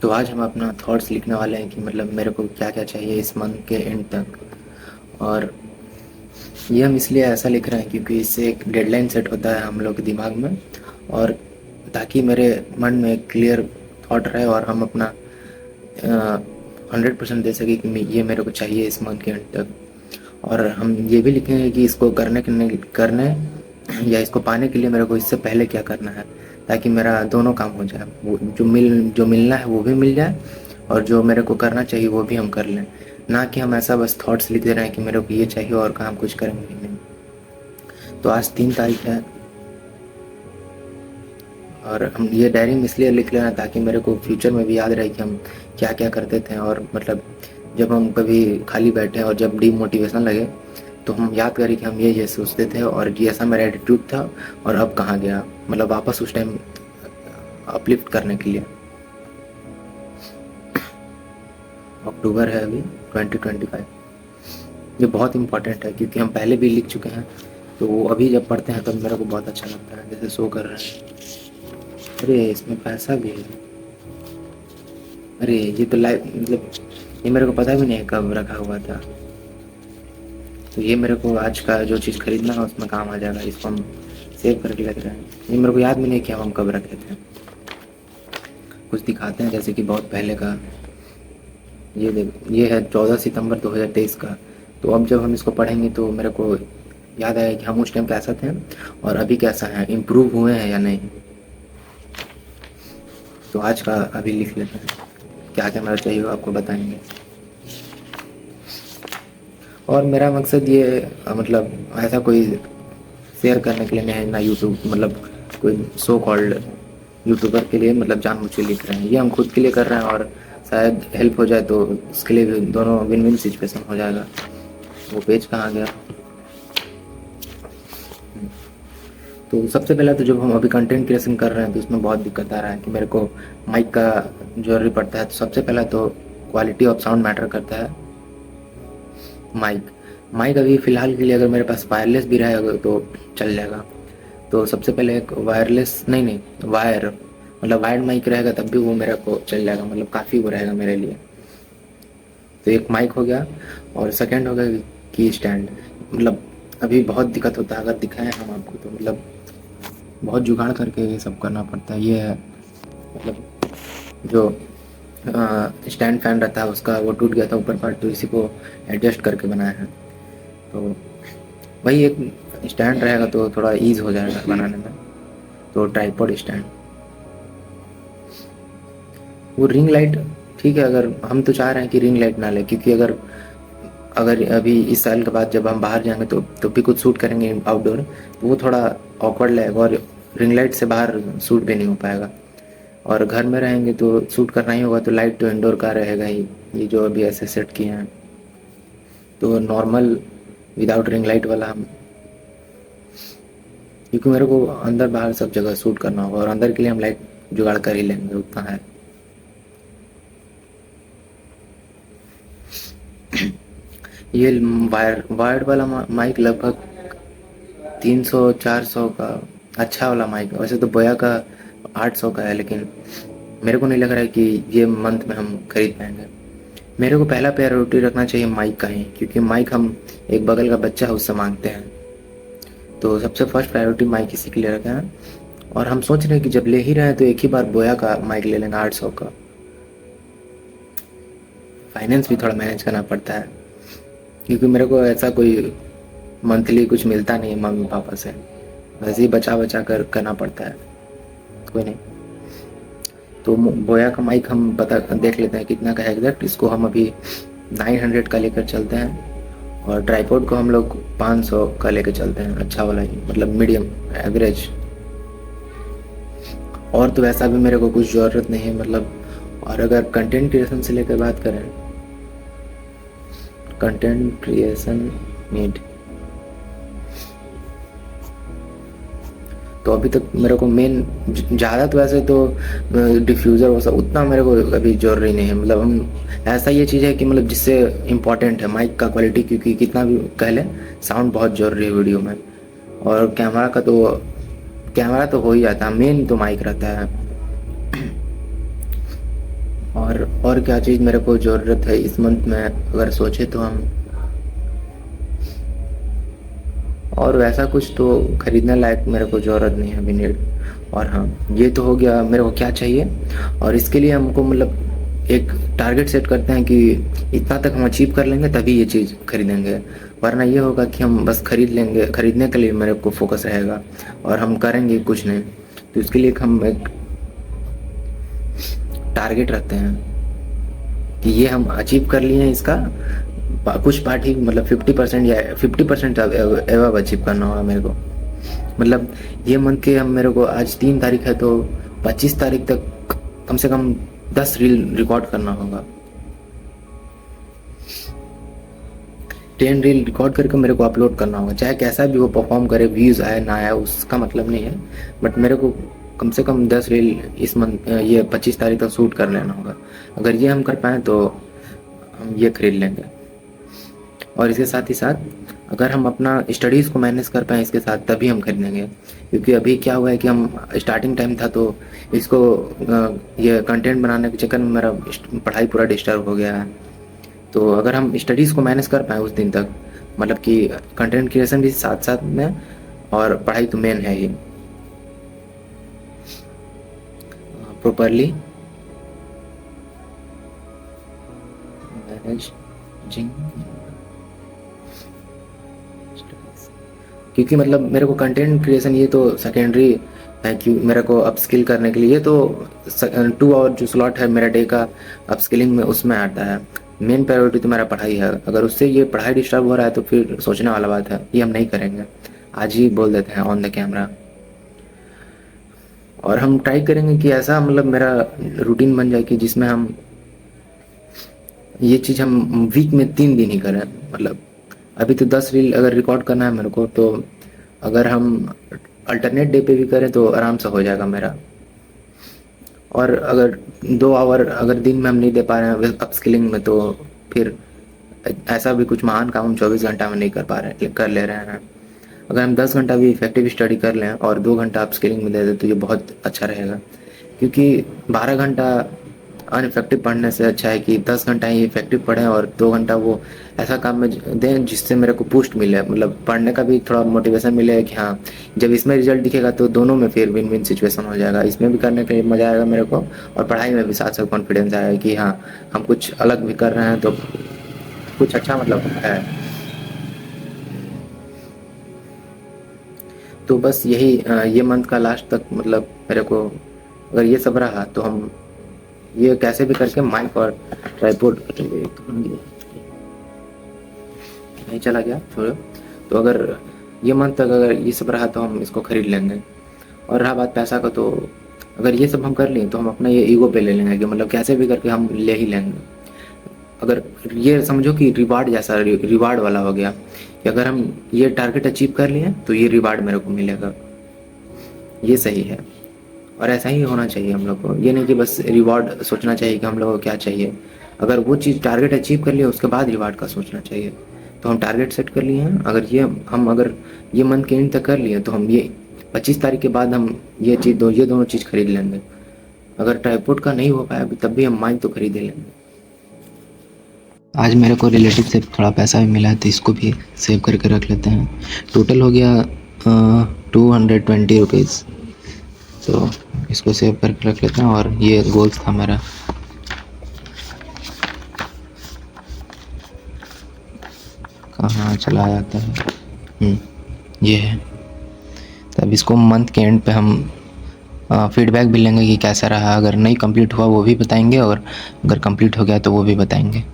तो आज हम अपना थॉट्स लिखने वाले हैं कि मतलब मेरे को क्या क्या चाहिए इस मंथ के एंड तक। और ये हम इसलिए ऐसा लिख रहे हैं क्योंकि इससे एक डेडलाइन सेट होता है हम लोग के दिमाग में, और ताकि मेरे मन में एक क्लियर थॉट रहे और हम अपना 100% दे सके कि ये मेरे को चाहिए इस मंथ के एंड तक। और हम ये भी लिखेंगे कि इसको करने या इसको पाने के लिए मेरे को इससे पहले क्या करना है, ताकि मेरा दोनों काम हो जाए। वो जो मिलना है वो भी मिल जाए, और जो मेरे को करना चाहिए वो भी हम कर लें। ना कि हम ऐसा बस थॉट्स लिख दे रहे हैं कि मेरे को ये चाहिए और काम कुछ करेंगे ही नहीं। तो आज 3 तारीख है, और हम ये डायरी में इसलिए लिख ले रहे हैं ताकि मेरे को फ्यूचर में भी याद रहे कि हम क्या क्या करते थे। और मतलब जब हम कभी खाली बैठे और जब डीमोटिवेशन लगे तो हम याद करें कि हम ये सोचते थे और ये ऐसा मेरा एटीट्यूड था, और अब कहाँ गया, मतलब वापस उस टाइम अपलिफ्ट करने के लिए। अक्टूबर है अभी 2025। ये बहुत इम्पोर्टेंट है क्योंकि हम पहले भी लिख चुके हैं, तो वो अभी जब पढ़ते हैं तब मेरे को बहुत अच्छा लगता है, जैसे शो कर रहे हैं। अरे इसमें पैसा भी है। अरे ये तो लाइव, मतलब ये मेरे को पता भी नहीं कब रखा हुआ था। तो ये मेरे को आज का जो चीज़ खरीदना है उसमें काम आ जाएगा। इसको हम सेव करके रख रहे हैं। ये मेरे को याद भी नहीं किया हम कब रखे थे। कुछ दिखाते हैं जैसे कि बहुत पहले का। ये देख, ये है 14 सितंबर 2023 का। तो अब जब हम इसको पढ़ेंगे तो मेरे को याद आएगा कि हम उस टाइम कैसा थे और अभी कैसा है, इम्प्रूव हुए हैं या नहीं। तो आज का अभी लिख लेते हैं, क्या क्या मेरा चाहिए आपको बताएंगे। और मेरा मकसद ये मतलब ऐसा कोई शेयर करने के लिए नहीं है, ना यूट्यूब मतलब कोई सो कॉल्ड यूट्यूबर के लिए मतलब जानबूझ के लिख रहे हैं। ये हम खुद के लिए कर रहे हैं, और शायद हेल्प हो जाए तो इसके लिए भी दोनों विन विन सिचुएशन हो जाएगा। वो पेज कहाँ गया। तो सबसे पहले तो जब हम अभी कंटेंट क्रिएशन कर रहे हैं तो उसमें बहुत दिक्कत आ रहा है कि मेरे को माइक का जरूरी पड़ता है। तो सबसे पहला तो क्वालिटी ऑफ साउंड मैटर करता है। माइक माइक अभी फ़िलहाल के लिए अगर मेरे पास वायरलेस भी रहेगा तो चल जाएगा। तो सबसे पहले एक वायरलेस नहीं वायर मतलब वायर्ड माइक रहेगा तब भी वो मेरे को चल जाएगा, मतलब काफ़ी वो रहेगा मेरे लिए। तो एक माइक हो गया, और सेकंड हो गया की स्टैंड। मतलब अभी बहुत दिक्कत होता है, अगर दिखाएं हम आपको तो मतलब बहुत जुगाड़ करके ये सब करना पड़ता है। ये है मतलब जो स्टैंड फैन रहता है उसका वो टूट गया था ऊपर पार्ट, तो इसी को एडजस्ट करके बनाया है। तो वही एक स्टैंड रहेगा तो थोड़ा ईज हो जाएगा बनाने में। तो ट्राइपॉड स्टैंड, वो रिंग लाइट ठीक है। अगर हम तो चाह रहे हैं कि रिंग लाइट ना ले, क्योंकि अगर अगर अभी इस साल के बाद जब हम बाहर जाएंगे तो भी कुछ शूट करेंगे आउटडोर, तो वो थोड़ा ऑकवर्ड लगेगा और रिंग लाइट से बाहर शूट भी नहीं हो पाएगा। और घर में रहेंगे तो शूट करना ही होगा, तो लाइट तो इंडोर का रहेगा ही। ये जो अभी ऐसे सेट किए हैं तो नॉर्मल विदाउट रिंग लाइट वाला हम, क्योंकि मेरे को अंदर बाहर सब जगह शूट करना होगा और अंदर के लिए हम लाइट जुगाड़ कर ही लेंगे, उतना है। ये वायर्ड वाला माइक लगभग 300-400 का अच्छा वाला माइक है। वैसे तो बोया का 800 का है, लेकिन मेरे को नहीं लग रहा है कि ये मंथ में हम खरीद पाएंगे। मेरे को पहला प्रायोरिटी रखना चाहिए माइक का ही, क्योंकि माइक हम एक बगल का बच्चा है उससे मांगते हैं। तो सबसे फर्स्ट प्रायोरिटी माइक इसी के लिए रखा है। और हम सोच रहे हैं कि जब ले ही रहे हैं तो एक ही बार बोया का माइक ले लेंगे 800 का। फाइनेंस भी थोड़ा मैनेज करना पड़ता है, क्योंकि मेरे को ऐसा कोई मंथली कुछ मिलता नहीं है मम्मी पापा से, वैसे ही बचा बचा कर करना पड़ता है। कोई नहीं, तो बोया का माइक हम पता देख लेते हैं कितना का है एग्जैक्ट। इसको हम अभी 900 का लेकर चलते हैं, और ट्राईपोड को हम लोग 500 का लेकर चलते हैं, अच्छा वाला ही मतलब मीडियम एवरेज। और तो वैसा भी मेरे को कुछ ज़रूरत नहीं है मतलब। और अगर कंटेंट क्रिएशन से लेकर बात करें, कंटेंट क्रिएशन नीड, तो अभी तक मेरे को मेन ज़्यादा तो वैसे तो डिफ्यूज़र वो सब उतना मेरे को अभी जरूरी नहीं है। मतलब हम ऐसा ये चीज़ है कि मतलब जिससे इम्पोर्टेंट है माइक का क्वालिटी, क्योंकि कितना भी कह लें साउंड बहुत ज़रूरी है वीडियो में। और कैमरा तो हो ही जाता है, मेन तो माइक रहता है। और क्या चीज़ मेरे को ज़रूरत है इस मंथ में, अगर सोचे तो हम, और वैसा कुछ तो खरीदने लायक मेरे को ज़रूरत नहीं है अभी, नीड। और हाँ, ये तो हो गया मेरे को क्या चाहिए, और इसके लिए हमको मतलब एक टारगेट सेट करते हैं कि इतना तक हम अचीव कर लेंगे तभी ये चीज़ खरीदेंगे। वरना ये होगा कि हम बस खरीद लेंगे, खरीदने के लिए मेरे को फोकस रहेगा और हम करेंगे कुछ नहीं। तो इसके लिए हम एक टारगेट रखते हैं कि ये हम अचीव कर लिए हैं, इसका कुछ पार्ट ही मतलब 50% या 50% एवब अचीव करना होगा मेरे को। मतलब ये मंथ के हम, मेरे को आज 3 तारीख है तो 25 तारीख तक कम से कम 10 रील रिकॉर्ड करना होगा। 10 रील रिकॉर्ड करके मेरे को अपलोड करना होगा, चाहे कैसा भी वो परफॉर्म करे, व्यूज़ आए ना आए उसका मतलब नहीं है, बट मेरे को कम से कम 10 रील इस मंथ ये 25 तारीख तक शूट कर लेना होगा। अगर ये हम कर पाएँ तो हम ये खरीद लेंगे। और इसके साथ ही साथ अगर हम अपना स्टडीज़ को मैनेज कर पाएँ इसके साथ, तभी हम खरीदेंगे। क्योंकि अभी क्या हुआ है कि हम स्टार्टिंग टाइम था तो इसको ये कंटेंट बनाने के चक्कर में मेरा पढ़ाई पूरा डिस्टर्ब हो गया है। तो अगर हम स्टडीज़ को मैनेज कर पाएँ उस दिन तक, मतलब कि कंटेंट क्रिएशन भी साथ साथ में, और पढ़ाई तो मेन है ही, प्रॉपरली मैनेजिंग। क्योंकि मतलब मेरे को कंटेंट क्रिएशन ये तो सेकेंडरी है कि मेरे को अपस्किल करने के लिए, ये तो 2 आवर जो स्लॉट है मेरा डे का अपस्किलिंग में, उसमें आता है। मेन प्रायोरिटी तो मेरा पढ़ाई है। अगर उससे ये पढ़ाई डिस्टर्ब हो रहा है तो फिर सोचने वाला बात है, ये हम नहीं करेंगे। आज ही बोल देते हैं ऑन द कैमरा। और हम ट्राई करेंगे कि ऐसा मतलब मेरा रूटीन बन जाए कि जिसमें हम ये चीज़ हम वीक में 3 दिन ही करें। मतलब अभी तो 10 रील अगर रिकॉर्ड करना है मेरे को, तो अगर हम अल्टरनेट डे पे भी करें तो आराम से हो जाएगा मेरा। और अगर 2 आवर अगर दिन में हम नहीं दे पा रहे हैं अपस्किलिंग में, तो फिर ऐसा भी कुछ महान काम हम 24 घंटा में नहीं कर पा रहे हैं, कर ले रहे हैं। अगर हम 10 घंटा भी इफेक्टिव स्टडी कर लें और 2 घंटा अपस्किलिंग में दे दें तो ये बहुत अच्छा रहेगा। क्योंकि 12 घंटा अनइफेक्टिव पढ़ने से अच्छा है कि 10 घंटा ही इफेक्टिव पढ़ें और 2 घंटा वो ऐसा काम में दें जिससे मेरे को बूस्ट मिले, मतलब पढ़ने का भी थोड़ा मोटिवेशन मिले कि हाँ जब इसमें रिजल्ट दिखेगा तो दोनों में फिर विन विन सिचुएशन हो जाएगा। इसमें भी करने के लिए मज़ा आएगा मेरे को, और पढ़ाई में भी साथ साथ कॉन्फिडेंस आएगा कि हाँ हम कुछ अलग भी कर रहे हैं तो कुछ अच्छा मतलब है। तो बस यही ये मंथ का लास्ट तक मतलब मेरे को अगर ये सब रहा तो हम ये कैसे भी करके माइक और ट्राइपॉड नहीं चला गया छोड़ो। तो अगर ये मंथ तक अगर ये सब रहा तो हम इसको खरीद लेंगे। और रहा बात पैसा का, तो अगर ये सब हम कर लें तो हम अपना ये ईगो पे ले लेंगे कि मतलब कैसे भी करके हम ले ही लेंगे। अगर ये समझो कि रिवार्ड जैसा रिवार्ड वाला हो गया कि अगर हम ये टारगेट अचीव कर लिए तो ये रिवार्ड मेरे को मिलेगा, ये सही है। और ऐसा ही होना चाहिए हम लोग को, ये नहीं कि बस रिवार्ड सोचना चाहिए कि हम लोग को क्या चाहिए। अगर वो चीज़ टारगेट अचीव कर लिए उसके बाद रिवार्ड का सोचना चाहिए। तो हम टारगेट सेट कर लिए हैं, अगर ये मंथ के एंड तक कर लिए तो हम ये 25 तारीख के बाद हम ये दोनों चीज़ खरीद लेंगे। अगर ट्राइपॉड का नहीं हो पाया अभी तब भी हम माइक तो खरीद ही लेंगे। आज मेरे को रिलेटिव से थोड़ा पैसा भी मिला है तो इसको भी सेव करके रख लेते हैं। टोटल हो गया 220 रुपीज़, तो इसको सेव करके रख लेते हैं। और ये गोल्स था मेरा, कहाँ चला जाता है, ये है। तब इसको मंथ के एंड पे हम फीडबैक भी लेंगे कि कैसा रहा। अगर नहीं कंप्लीट हुआ वो भी बताएंगे, और अगर कंप्लीट हो गया तो वो भी बताएंगे।